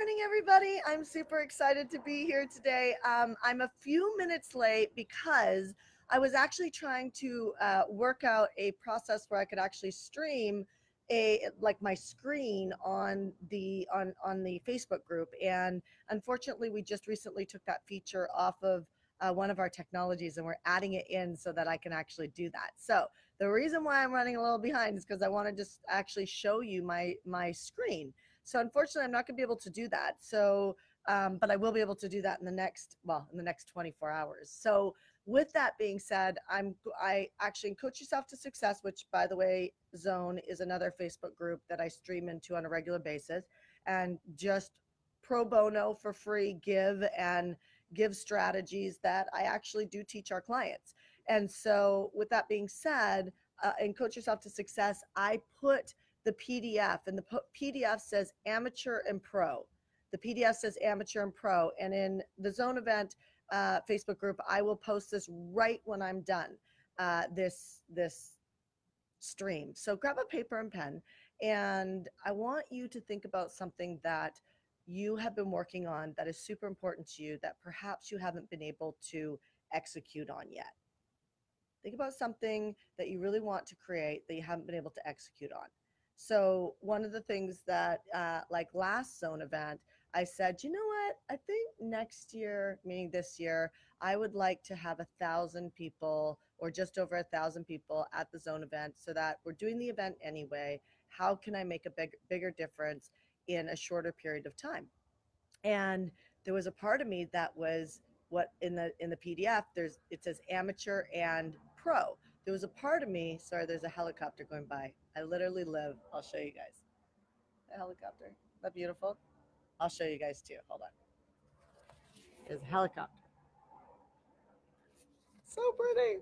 morning, everybody. I'm super excited to be here today. I'm a few minutes late because I was actually trying to work out a process where I could actually stream my screen on the Facebook group, and unfortunately, we just recently took that feature off of one of our technologies, and we're adding it in so that I can actually do that. So the reason why I'm running a little behind is because I want to just actually show you my screen. So unfortunately, I'm not going to be able to do that. So, but I will be able to do that in the next 24 hours. So with that being said, I actually Coach Yourself to Success, which by the way, Zone is another Facebook group that I stream into on a regular basis, and just pro bono for free give strategies that I actually do teach our clients. And so with that being said, in Coach Yourself to Success, I put the PDF, and the PDF says amateur and pro. The PDF says amateur and pro. And in the Zone event Facebook group, I will post this right when I'm done this stream. So grab a paper and pen, and I want you to think about something that you have been working on that is super important to you that perhaps you haven't been able to execute on yet. Think about something that you really want to create that you haven't been able to execute on. So one of the things that, like last Zone event, I said, you know what? I think next year, meaning this year, I would like to have 1,000 people or just over 1,000 people at the Zone event, so that we're doing the event anyway. How can I make a bigger difference in a shorter period of time? And there was a part of me that was what in the PDF it says amateur and pro. There was a part of me, sorry, there's a helicopter going by. I literally live, I'll show you guys. The helicopter. Isn't that beautiful? I'll show you guys too. Hold on. There's a helicopter. So pretty.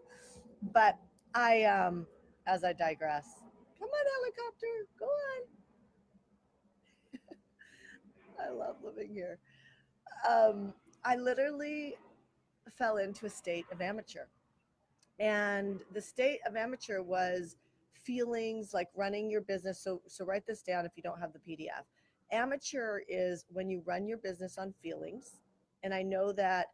But as I digress, come on, helicopter, go on. I love living here. I literally fell into a state of amateur. And the state of amateur was feelings like running your business. So write this down if you don't have the PDF. Amateur is when you run your business on feelings. And I know that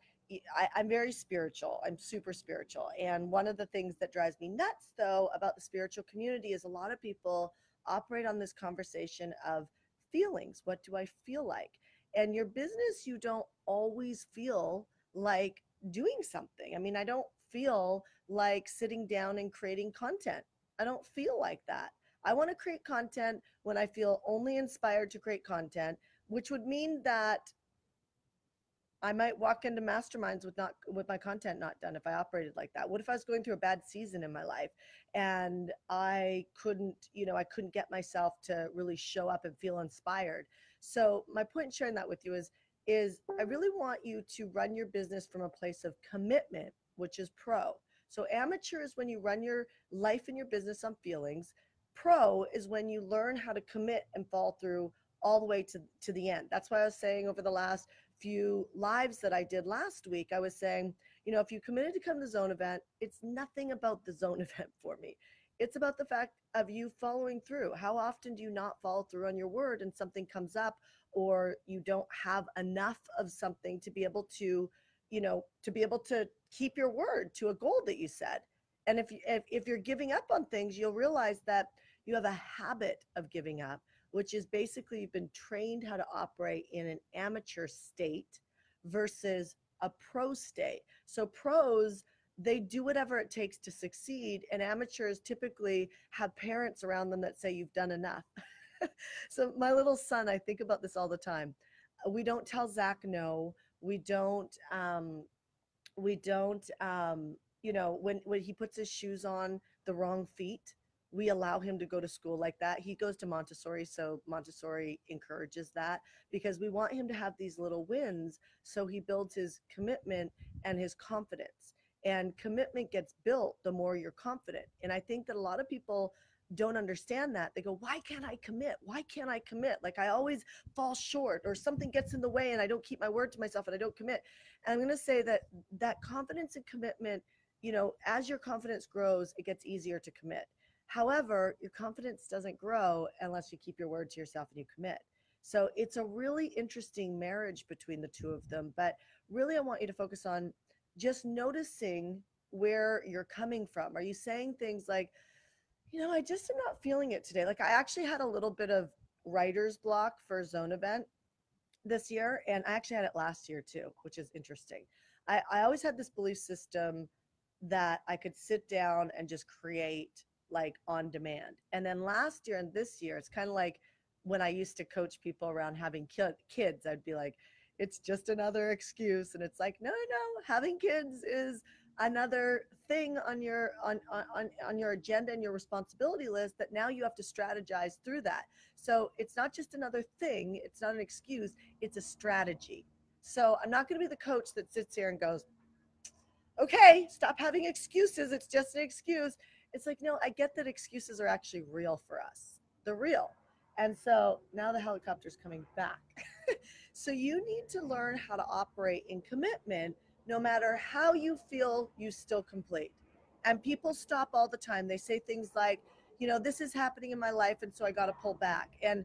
I'm very spiritual. I'm super spiritual. And one of the things that drives me nuts, though, about the spiritual community is a lot of people operate on this conversation of feelings. What do I feel like? And your business, you don't always feel like doing something. I mean, I don't feel like sitting down and creating content. I don't feel like that. I want to create content when I feel only inspired to create content, which would mean that I might walk into masterminds with my content not done if I operated like that. What if I was going through a bad season in my life and I couldn't get myself to really show up and feel inspired. So my point in sharing that with you is I really want you to run your business from a place of commitment, which is pro. So amateur is when you run your life and your business on feelings. Pro is when you learn how to commit and fall through all the way to the end. That's why I was saying over the last few lives that I did last week, I was saying, if you committed to come to the Zone event, it's nothing about the Zone event for me. It's about the fact of you following through. How often do you not follow through on your word and something comes up, or you don't have enough of something to be able to, keep your word to a goal that you set? And if you're giving up on things, you'll realize that you have a habit of giving up, which is basically you've been trained how to operate in an amateur state versus a pro state. So pros, they do whatever it takes to succeed, and amateurs typically have parents around them that say you've done enough. So my little son, I think about this all the time. We don't tell Zach no. We don't when he puts his shoes on the wrong feet, we allow him to go to school like that. He goes to Montessori, so Montessori encourages that because we want him to have these little wins, so he builds his commitment and his confidence. And commitment gets built the more you're confident. And I think that a lot of people don't understand that. They go, why can't I commit? Why can't I commit? Like I always fall short, or something gets in the way and I don't keep my word to myself and I don't commit. And I'm going to say that confidence and commitment, as your confidence grows, it gets easier to commit. However, your confidence doesn't grow unless you keep your word to yourself and you commit. So it's a really interesting marriage between the two of them. But really, I want you to focus on just noticing where you're coming from. Are you saying things like, I just am not feeling it today? Like, I actually had a little bit of writer's block for Zone event this year, and I actually had it last year too, which is interesting. I always had this belief system that I could sit down and just create like on demand. And then last year and this year, it's kind of like when I used to coach people around having kids, I'd be like, it's just another excuse. And it's like, no, no, no, having kids is another thing on your on your agenda and your responsibility list that now you have to strategize through that. So it's not just another thing, it's not an excuse, it's a strategy. So I'm not going to be the coach that sits here and goes, okay, stop having excuses. It's just an excuse. It's like, no, I get that excuses are actually real for us. They're real. And so now the helicopter's coming back. So you need to learn how to operate in commitment no matter how you feel you still complete. And people stop all the time. They say things like, this is happening in my life and so I got to pull back. And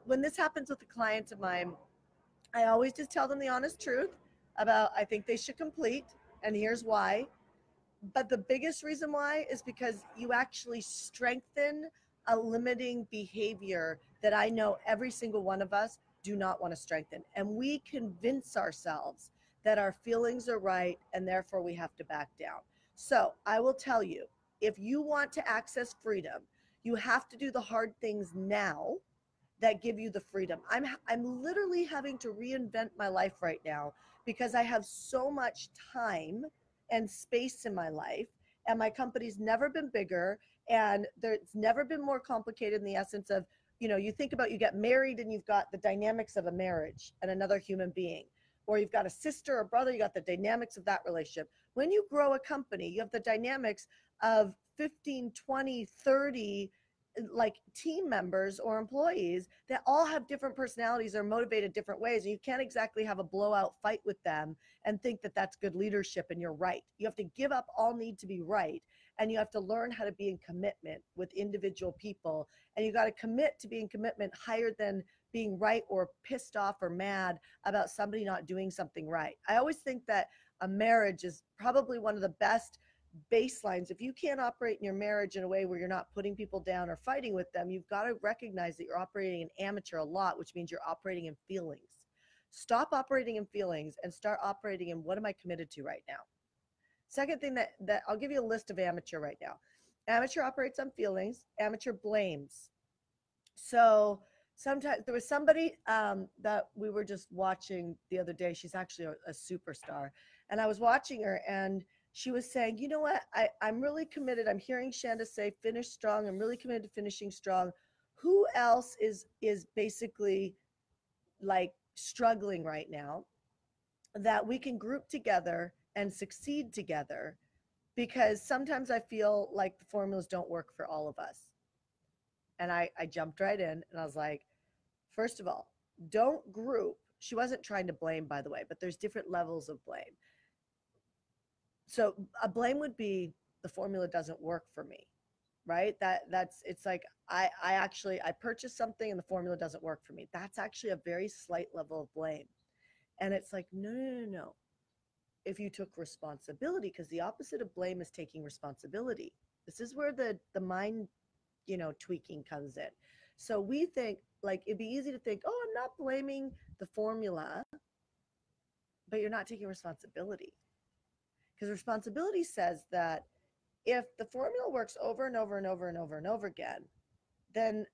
when this happens with a client of mine, I always just tell them the honest truth about I think they should complete, and here's why. But the biggest reason why is because you actually strengthen a limiting behavior that I know every single one of us do not want to strengthen. And we convince ourselves that our feelings are right and therefore we have to back down. So I will tell you, if you want to access freedom, you have to do the hard things now that give you the freedom. I'm literally having to reinvent my life right now because I have so much time and space in my life, and my company's never been bigger, and there's never been more complicated in the essence of, you think about, you get married and you've got the dynamics of a marriage and another human being, or you've got a sister or brother, you got the dynamics of that relationship. When you grow a company, you have the dynamics of 15, 20, 30 like team members or employees that all have different personalities or motivated different ways, and you can't exactly have a blowout fight with them and think that that's good leadership and you're right. You have to give up all need to be right, and you have to learn how to be in commitment with individual people, and you got to commit to being commitment higher than being right or pissed off or mad about somebody not doing something right. I always think that a marriage is probably one of the best baselines. If you can't operate in your marriage in a way where you're not putting people down or fighting with them, you've got to recognize that you're operating in amateur a lot, which means you're operating in feelings. Stop operating in feelings and start operating in what am I committed to right now. Second thing that I'll give you a list of amateur right now. Amateur operates on feelings. Amateur blames. So sometimes there was somebody that we were just watching the other day. She's actually a superstar, and I was watching her, and she was saying, you know what, I'm really committed. I'm hearing Shanda say finish strong. I'm really committed to finishing strong. Who else is basically like struggling right now that we can group together and succeed together? Because sometimes I feel like the formulas don't work for all of us. And I jumped right in and I was like, first of all, don't group. She wasn't trying to blame, by the way, but there's different levels of blame. So a blame would be the formula doesn't work for me, right? It's like I purchased something and the formula doesn't work for me. That's actually a very slight level of blame. And it's like, no, no, no, no. If you took responsibility, because the opposite of blame is taking responsibility. This is where the mind, tweaking comes in. So we think like it'd be easy to think, oh, I'm not blaming the formula, but you're not taking responsibility. Because responsibility says that if the formula works over and over and over and over and over again, then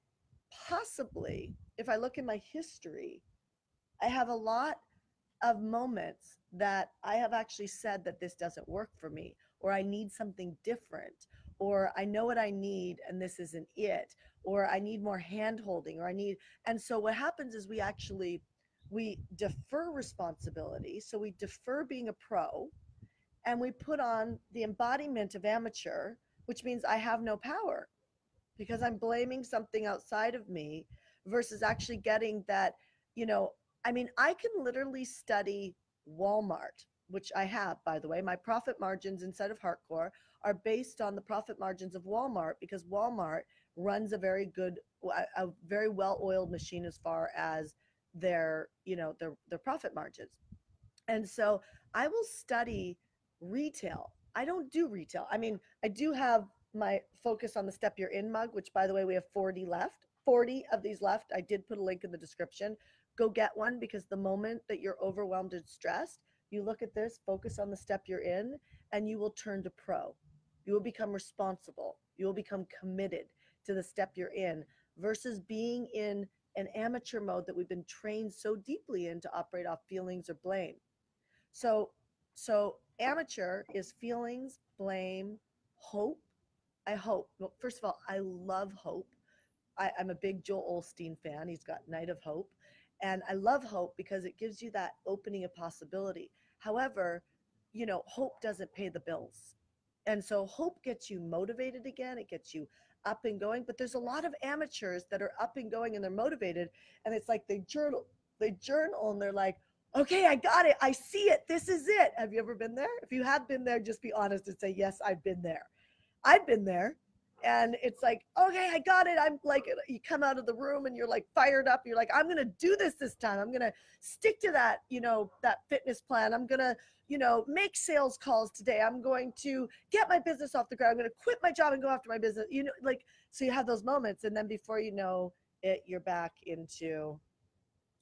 possibly, if I look in my history, I have a lot of moments that I have actually said that this doesn't work for me, or I need something different, or I know what I need and this isn't it, or I need more hand holding, and so what happens is we defer responsibility. So we defer being a pro, and we put on the embodiment of amateur, which means I have no power because I'm blaming something outside of me versus actually getting that, I can literally study Walmart, which I have, by the way. My profit margins inside of Heartcore are based on the profit margins of Walmart because Walmart runs a very good, a very well-oiled machine as far as their, their profit margins. And so I will study retail. I don't do retail. I mean, I do have my focus on the Step You're In mug, which, by the way, we have 40 left. 40 of these left. I did put a link in the description. Go get one, because the moment that you're overwhelmed and stressed, you look at this, focus on the step you're in, and you will turn to pro. You will become responsible. You will become committed to the step you're in, versus being in an amateur mode that we've been trained so deeply in to operate off feelings or blame. So, so amateur is feelings, blame, hope. I hope. Well, first of all, I love hope. I'm a big Joel Osteen fan. He's got Night of Hope. And I love hope because it gives you that opening of possibility. However, hope doesn't pay the bills. And so hope gets you motivated again. It gets you up and going. But there's a lot of amateurs that are up and going and they're motivated. And it's like they journal and they're like, okay, I got it. I see it. This is it. Have you ever been there? If you have been there, just be honest and say, yes, I've been there. I've been there. And it's like, okay, I got it. I'm like, you come out of the room and you're like fired up. You're like, I'm going to do this time. I'm going to stick to that, that fitness plan. I'm going to, make sales calls today. I'm going to get my business off the ground. I'm going to quit my job and go after my business. So you have those moments. And then before you know it, you're back into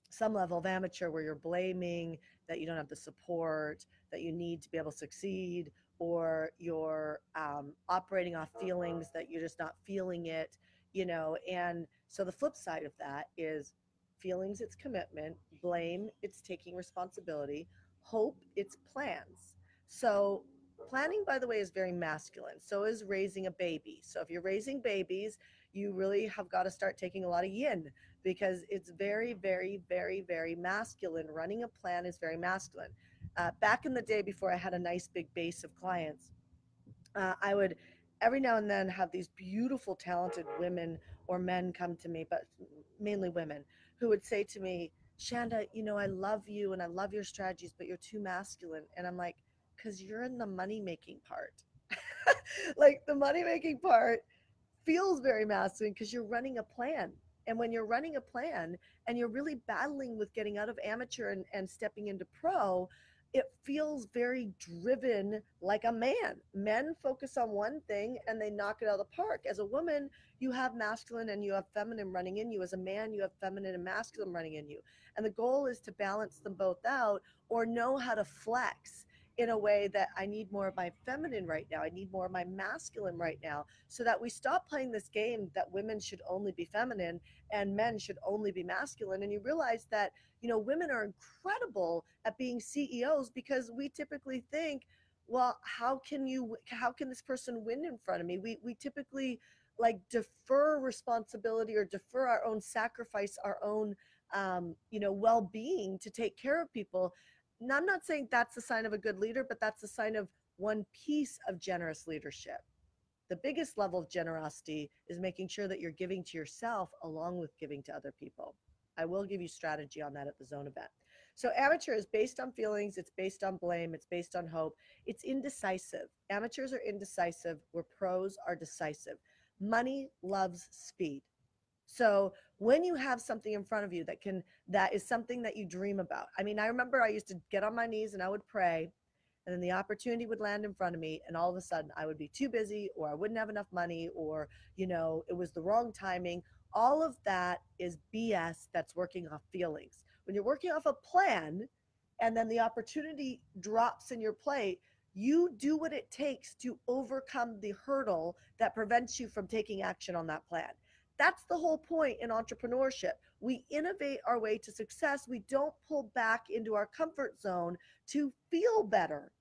some level of amateur where you're blaming that you don't have the support that you need to be able to succeed, or you're operating off feelings that you're just not feeling it, And so the flip side of that is feelings, it's commitment, blame, it's taking responsibility, hope, it's plans. So planning, by the way, is very masculine. So is raising a baby. So if you're raising babies, you really have got to start taking a lot of yin, because it's very, very, very, very masculine. Running a plan is very masculine. Back in the day, before I had a nice big base of clients, I would every now and then have these beautiful, talented women or men come to me, but mainly women, who would say to me, Shanda, I love you and I love your strategies, but you're too masculine. And I'm like, because you're in the money making part. Like, the money making part feels very masculine because you're running a plan. And when you're running a plan and you're really battling with getting out of amateur and stepping into pro, it feels very driven like a man. Men focus on one thing and they knock it out of the park. As a woman, you have masculine and you have feminine running in you. As a man, you have feminine and masculine running in you. And the goal is to balance them both out, or know how to flex in a way that I need more of my feminine right now. I need more of my masculine right now, so that we stop playing this game that women should only be feminine and men should only be masculine. And you realize that, women are incredible at being CEOs, because we typically think, well, how can this person win in front of me? We typically like defer responsibility or defer our own sacrifice, our own, well-being to take care of people. Now, I'm not saying that's a sign of a good leader, but that's a sign of one piece of generous leadership. The biggest level of generosity is making sure that you're giving to yourself along with giving to other people. I will give you strategy on that at the zone event. So amateur is based on feelings. It's based on blame. It's based on hope. It's indecisive. Amateurs are indecisive, where pros are decisive. Money loves speed. So when you have something in front of you that is something that you dream about. I mean, I remember I used to get on my knees and I would pray, and then the opportunity would land in front of me, and all of a sudden I would be too busy, or I wouldn't have enough money, or, it was the wrong timing. All of that is BS that's working off feelings. When you're working off a plan and then the opportunity drops in your plate, you do what it takes to overcome the hurdle that prevents you from taking action on that plan. That's the whole point in entrepreneurship. We innovate our way to success. We don't pull back into our comfort zone to feel better.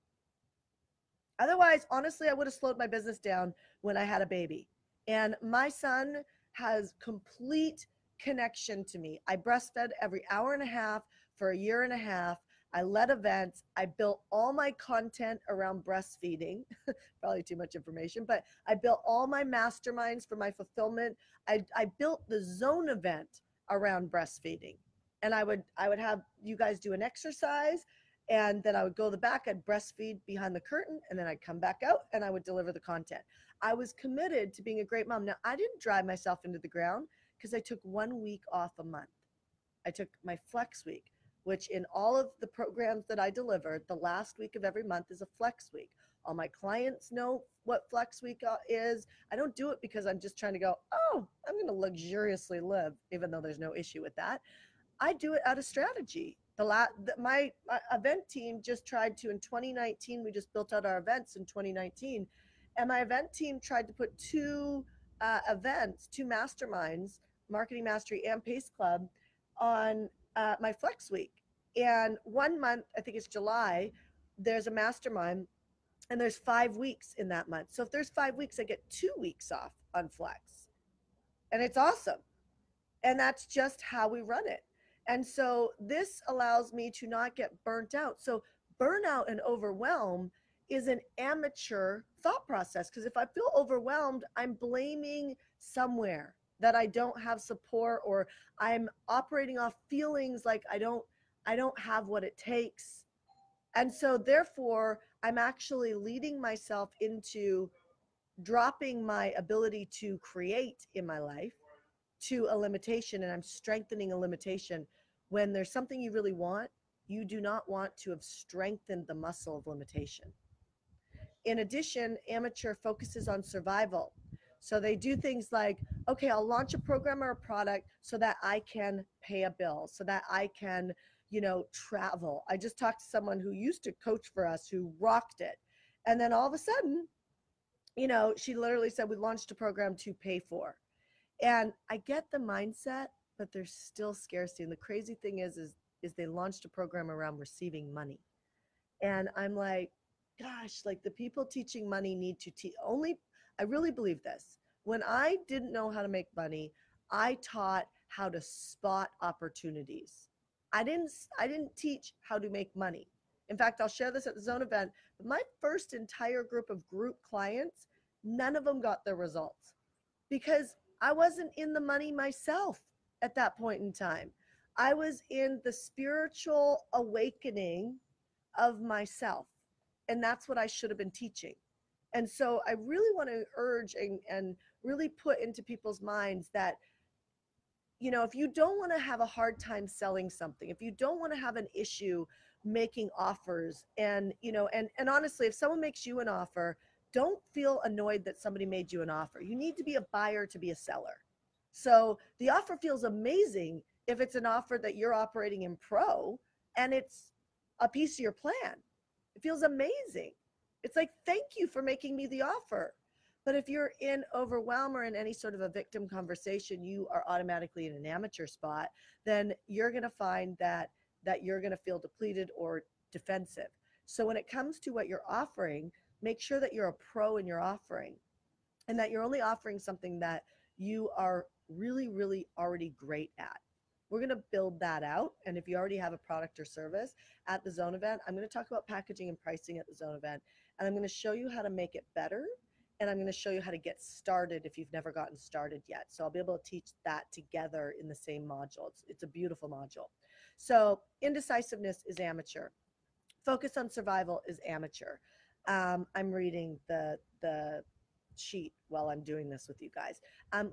Otherwise, honestly, I would have slowed my business down when I had a baby. And my son has complete connection to me. I breastfed every hour and a half for a year and a half. I led events. I built all my content around breastfeeding. Probably too much information, but I built all my masterminds for my fulfillment. I built the zone event around breastfeeding. And I would have you guys do an exercise, and then I would go to the back, I'd breastfeed behind the curtain, and then I'd come back out and I would deliver the content. I was committed to being a great mom. Now, I didn't drive myself into the ground because I took 1 week off a month. I took my flex week, which in all of the programs that I delivered, the last week of every month is a flex week. All my clients know what flex week is. I don't do it because I'm just trying to go, oh, I'm going to luxuriously live, even though there's no issue with that. I do it out of strategy. My event team just tried to, in 2019, we just built out our events in 2019. And my event team tried to put two events, two masterminds, Marketing Mastery and Pace Club, on my flex week. And 1 month, I think it's July, there's a mastermind, and there's 5 weeks in that month. So if there's 5 weeks, I get 2 weeks off on flex. And it's awesome. And that's just how we run it. And so this allows me to not get burnt out. So burnout and overwhelm is an amateur thought process, because if I feel overwhelmed, I'm blaming somewhere that I don't have support, or I'm operating off feelings like I don't have what it takes. And so therefore, I'm actually leading myself into dropping my ability to create in my life to a limitation, and I'm strengthening a limitation. When there's something you really want, you do not want to have strengthened the muscle of limitation. In addition, amateur focuses on survival. So they do things like, okay, I'll launch a program or a product so that I can pay a bill, so that I can, travel. I just talked to someone who used to coach for us who rocked it. And then all of a sudden, she literally said, we launched a program to pay for. And I get the mindset, but there's still scarcity. And the crazy thing is they launched a program around receiving money. And I'm like, gosh, like the people teaching money need to teach only. I really believe this. When I didn't know how to make money, I taught how to spot opportunities. I didn't teach how to make money. In fact, I'll share this at the Zone event, but my first entire group of group clients, none of them got their results because I wasn't in the money myself at that point in time. I was in the spiritual awakening of myself, and that's what I should have been teaching. And so I really want to urge and really put into people's minds that, if you don't want to have a hard time selling something, if you don't want to have an issue making offers, and honestly, if someone makes you an offer, don't feel annoyed that somebody made you an offer. You need to be a buyer to be a seller. So the offer feels amazing if it's an offer that you're operating in pro and it's a piece of your plan. It feels amazing. It's like, thank you for making me the offer. But if you're in overwhelm or in any sort of a victim conversation, you are automatically in an amateur spot, then you're going to find that you're going to feel depleted or defensive. So when it comes to what you're offering, make sure that you're a pro in your offering and that you're only offering something that you are really, really already great at. We're going to build that out. And if you already have a product or service at the Zone event, I'm going to talk about packaging and pricing at the Zone event. And I'm going to show you how to make it better. And I'm going to show you how to get started if you've never gotten started yet. So I'll be able to teach that together in the same module. It's a beautiful module. So indecisiveness is amateur. Focus on survival is amateur. I'm reading the sheet while I'm doing this with you guys.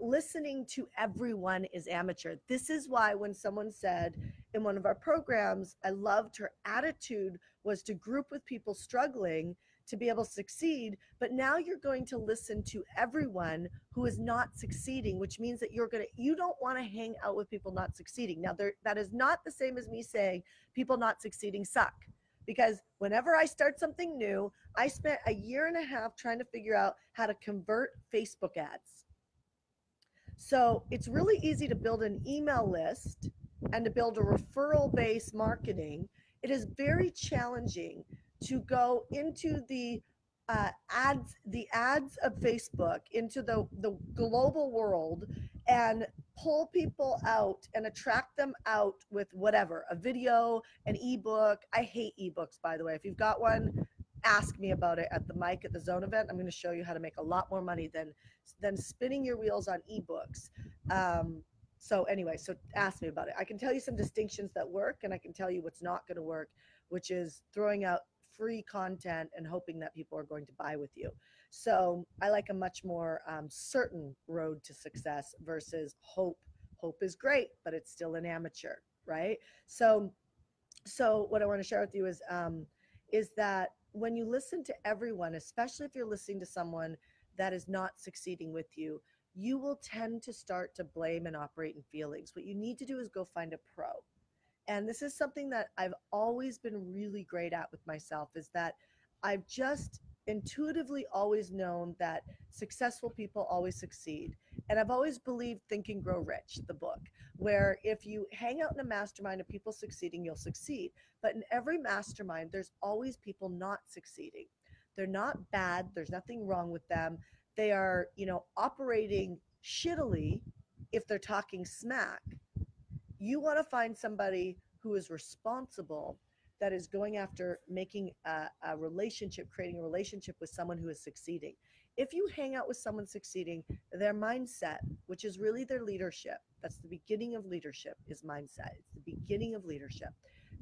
Listening to everyone is amateur. This is why when someone said in one of our programs, I loved her attitude was to group with people struggling to be able to succeed, but now you're going to listen to everyone who is not succeeding, which means that you don't want to hang out with people not succeeding. Now, that is not the same as me saying people not succeeding suck. Because whenever I start something new, I spent a year and a half trying to figure out how to convert Facebook ads. So it's really easy to build an email list and to build a referral-based marketing. It is very challenging to go into the ads of Facebook, into the global world, and pull people out and attract them out with whatever, a video, an ebook. I hate ebooks, by the way. If you've got one, ask me about it at the mic at the Zone event. I'm going to show you how to make a lot more money than spinning your wheels on ebooks. So anyway, so ask me about it. I can tell you some distinctions that work, and I can tell you what's not going to work, which is throwing out free content and hoping that people are going to buy with you. So I like a much more certain road to success versus hope. Hope is great, but it's still an amateur, right? So what I want to share with you is that when you listen to everyone, especially if you're listening to someone that is not succeeding with you, you will tend to start to blame and operate in feelings. What you need to do is go find a pro. And this is something that I've always been really great at with myself, is that I've just intuitively always known that successful people always succeed. And I've always believed Think and Grow Rich, the book, where if you hang out in a mastermind of people succeeding, you'll succeed. But in every mastermind, there's always people not succeeding. They're not bad. There's nothing wrong with them. They are, operating shittily if they're talking smack. You want to find somebody who is responsible, that is going after making a relationship, creating a relationship with someone who is succeeding. If you hang out with someone succeeding, their mindset, which is really their leadership, that's the beginning of leadership, is mindset. It's the beginning of leadership.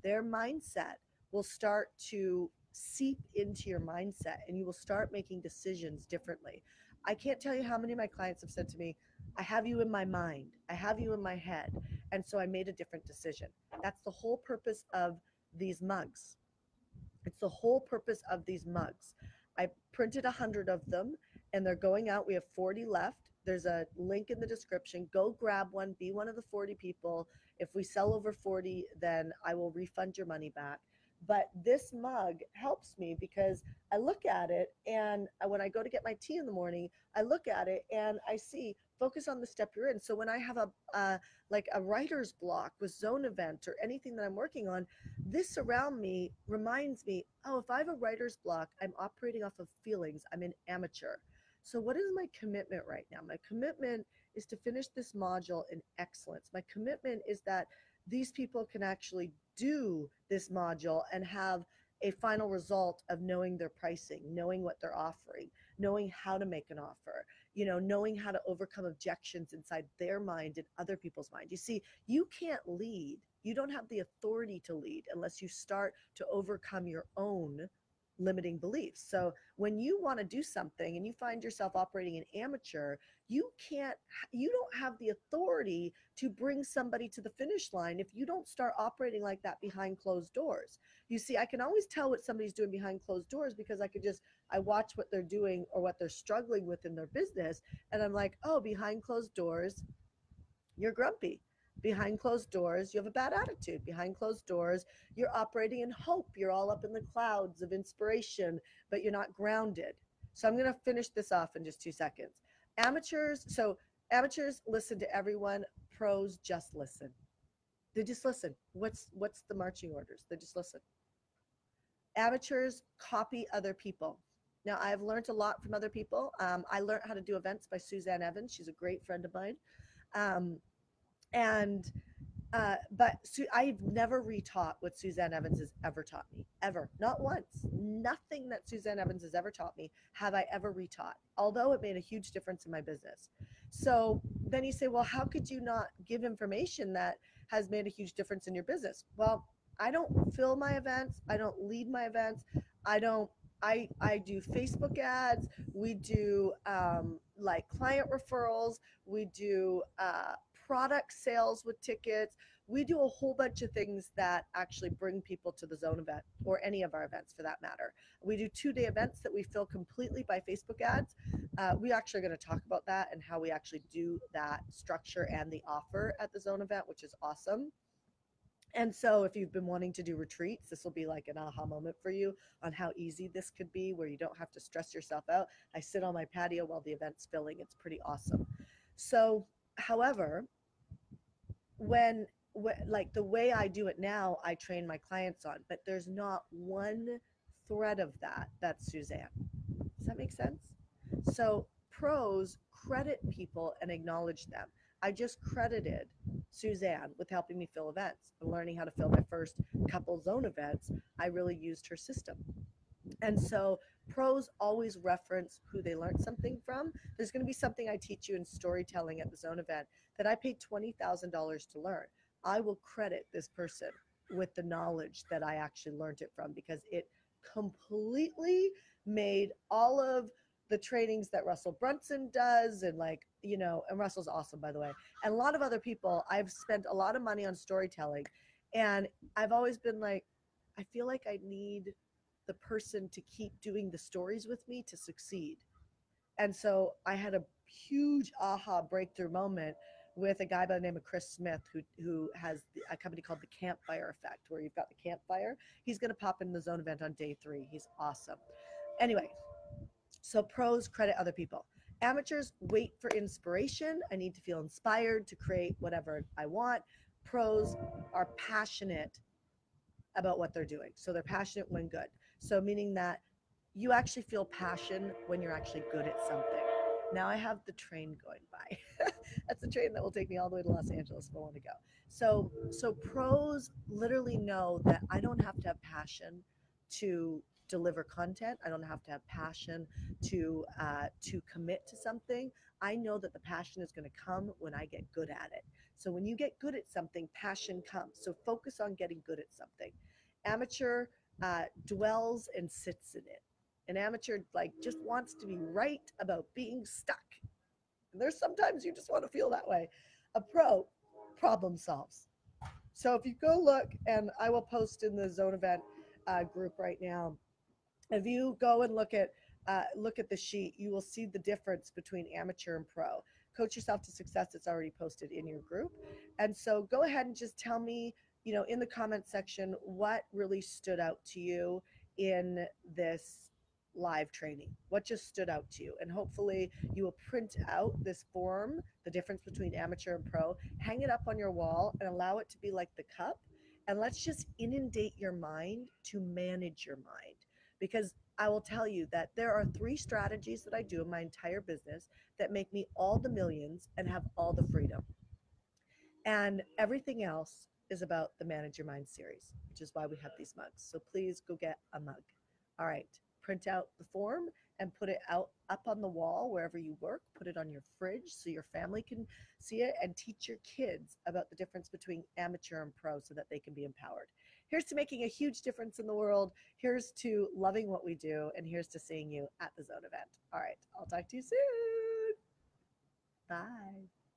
Their mindset will start to seep into your mindset, and you will start making decisions differently. I can't tell you how many of my clients have said to me, I have you in my mind, I have you in my head, and so I made a different decision. That's the whole purpose of these mugs. It's the whole purpose of these mugs. I printed 100 of them, and they're going out. We have 40 left. There's a link in the description. Go grab one, be one of the 40 people. If we sell over 40, then I will refund your money back. But this mug helps me because I look at it, and when I go to get my tea in the morning, I look at it and I see, focus on the step you're in. So when I have like a writer's block with Zone Event or anything that I'm working on, this around me reminds me, oh, if I have a writer's block, I'm operating off of feelings. I'm an amateur. So what is my commitment right now? My commitment is to finish this module in excellence. My commitment is that these people can actually do this module and have a final result of knowing their pricing, knowing what they're offering, knowing how to make an offer, knowing how to overcome objections inside their mind and other people's mind. You see, you can't lead. You don't have the authority to lead unless you start to overcome your own limiting beliefs. So when you want to do something and you find yourself operating an amateur, you don't have the authority to bring somebody to the finish line if you don't start operating like that behind closed doors. You see, I can always tell what somebody's doing behind closed doors because I watch what they're doing or what they're struggling with in their business. And I'm like, oh, behind closed doors, you're grumpy. Behind closed doors, you have a bad attitude. Behind closed doors, you're operating in hope. You're all up in the clouds of inspiration, but you're not grounded. So I'm going to finish this off in just 2 seconds. Amateurs listen to everyone. Pros just listen. They just listen. What's the marching orders? They just listen. Amateurs copy other people. Now, I've learned a lot from other people. I learned how to do events by Suzanne Evans. She's a great friend of mine. But I've never retaught what Suzanne Evans has ever taught me, ever, not once. Nothing that Suzanne Evans has ever taught me have I ever retaught, although it made a huge difference in my business. So then you say, well, how could you not give information that has made a huge difference in your business? Well, I don't fill my events. I don't lead my events. I do Facebook ads. We do like client referrals. We do product sales with tickets. We do a whole bunch of things that actually bring people to the Zone event or any of our events for that matter. We do 2-day events that we fill completely by Facebook ads. We actually are going to talk about that and how we actually do that structure and the offer at the Zone event, which is awesome. And so if you've been wanting to do retreats, this will be like an aha moment for you on how easy this could be, where you don't have to stress yourself out. I sit on my patio while the event's filling. It's pretty awesome. So, however, when like the way I do it now, I train my clients on, but there's not one thread of that's Suzanne. Does that make sense? So pros credit people and acknowledge them. I just credited Suzanne with helping me fill events and learning how to fill my first couple Zone events. I really used her system. And so pros always reference who they learned something from. There's going to be something I teach you in storytelling at the Zone event that I paid $20,000 to learn. I will credit this person with the knowledge that I actually learned it from because it completely made all of the trainings that Russell Brunson does, and like, and Russell's awesome, by the way, and a lot of other people. I've spent a lot of money on storytelling, and I've always been like, I feel like I need the person to keep doing the stories with me to succeed. And so I had a huge aha breakthrough moment with a guy by the name of Chris Smith, who has a company called the Campfire Effect, where you've got the campfire. He's going to pop in the Zone event on day 3. He's awesome. Anyway, so pros credit other people. Amateurs wait for inspiration. I need to feel inspired to create whatever I want. Pros are passionate about what they're doing. So they're passionate when good. So meaning that you actually feel passion when you're actually good at something. Now I have the train going by. That's the train that will take me all the way to Los Angeles if I want to go. So pros literally know that I don't have to have passion to deliver content. I don't have to have passion to commit to something. I know that the passion is going to come when I get good at it. So when you get good at something, passion comes. So focus on getting good at something. Amateur dwells and sits in it. An amateur like just wants to be right about being stuck. And there's sometimes you just want to feel that way. A pro problem solves. So if you go look, and I will post in the Zone event group right now, if you go and look at the sheet, you will see the difference between amateur and pro. Coach Yourself to Success, it's already posted in your group. And so go ahead and just tell me, in the comment section, what really stood out to you in this live training. What just stood out to you? And hopefully you will print out this form, the difference between amateur and pro, hang it up on your wall and allow it to be like the cup. And let's just inundate your mind to manage your mind. Because I will tell you that there are 3 strategies that I do in my entire business that make me all the millions and have all the freedom. And everything else is about the Manage Your Mind series, which is why we have these mugs. So please go get a mug. All right, print out the form and put it out up on the wall wherever you work. Put it on your fridge so your family can see it, and teach your kids about the difference between amateur and pro so that they can be empowered. Here's to making a huge difference in the world. Here's to loving what we do, and here's to seeing you at the Zone event. All right, I'll talk to you soon. Bye.